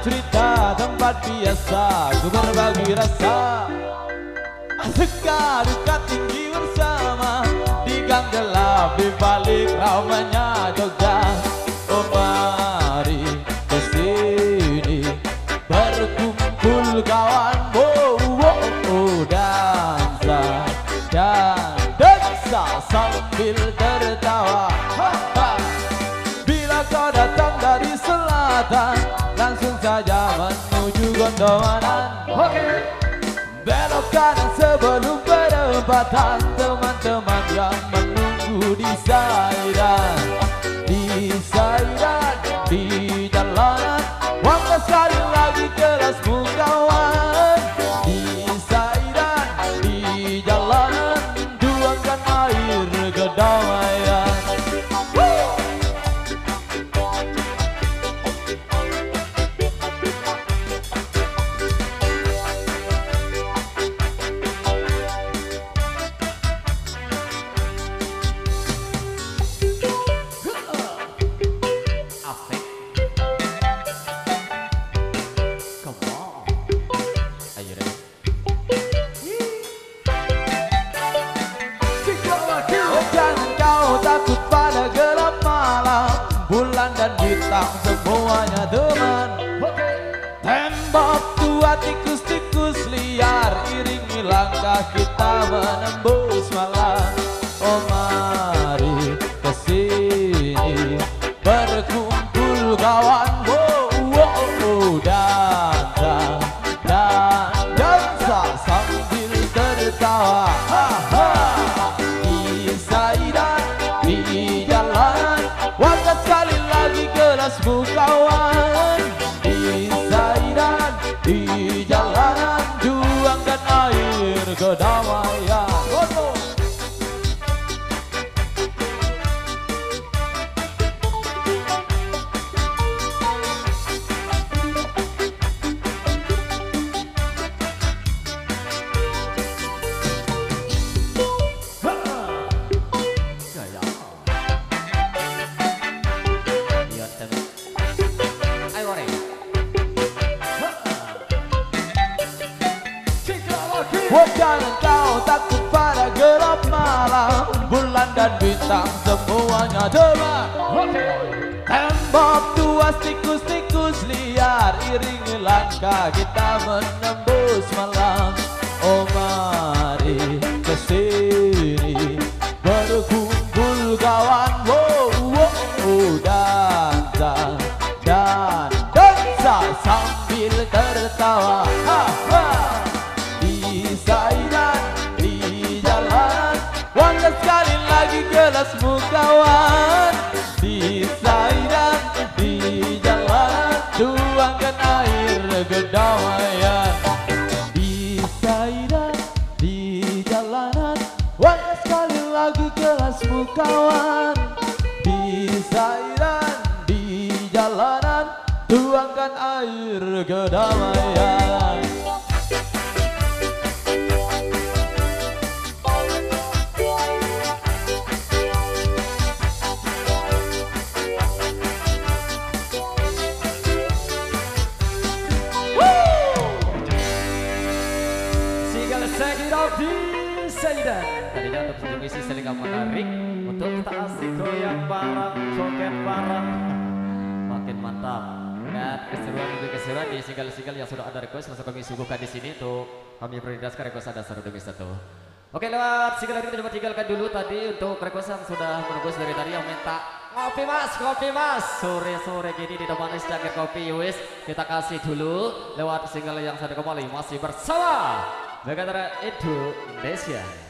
cerita tempat biasa ku berbagi rasa. Suka duka tinggi bersama di gang gelap di balik ramainya Jogja. Oh mari kesini berkumpul kawan, dansa dan dansa sambil tertawa. Bila kau datang dari selatan, langsung saja menuju Gondomanan. Belok kanan sebelum perempatan, teman-teman yang menunggu di Saidan. Di Saidan, di jalanan, waktu sekali lagi kelasmu kawan. Di Saidan, di jalanan, tuangkan air kedamaian. Takut pada gelap malam, bulan dan bintang semuanya teman. Tembok tua tikus-tikus liar, iringi langkah kita menembus malam. Oh mari kesini berkumpul kawan, dansa dan dansa sambil tertawa. Di jalanan, wakat sekali lagi kelasmu kawan. Di Saidan, di jalanan, tuangkan air kedamaian. Jangan kau takut pada gelap malam, bulan dan bintang semuanya teman. Tembok tua tikus-tikus liar, iringi langkah kita menembus malam. Oh mari kesini berkumpul kawan, dansa dan dansa sambil tertawa. Di Saidan, di jalanan, wakat sekali lagi kelasmu kawan. Di Saidan, di jalanan, tuangkan air kedamaian. Di Saidan, di jalanan, wakat sekali lagi kelasmu kawan. Di Saidan, di jalanan, tuangkan air kedamaian. Di Saidan tadinya untuk satu misi saling menarik, untuk kita asik goyang bareng, joget bareng, makin mantap. Dan keseruan demi keseruan di single-single yang sudah ada request langsung kami suguhkan di sini untuk kami prioritaskan request ada satu demi satu. Oke, lewat single ini coba tinggalkan dulu tadi untuk request yang sudah menunggu dari tadi yang minta ngopi mas, sore-sore gini ditemani secangkir kopi. Wis kita kasih dulu lewat single yang satu kembali masih bersama Megatra Indonesia.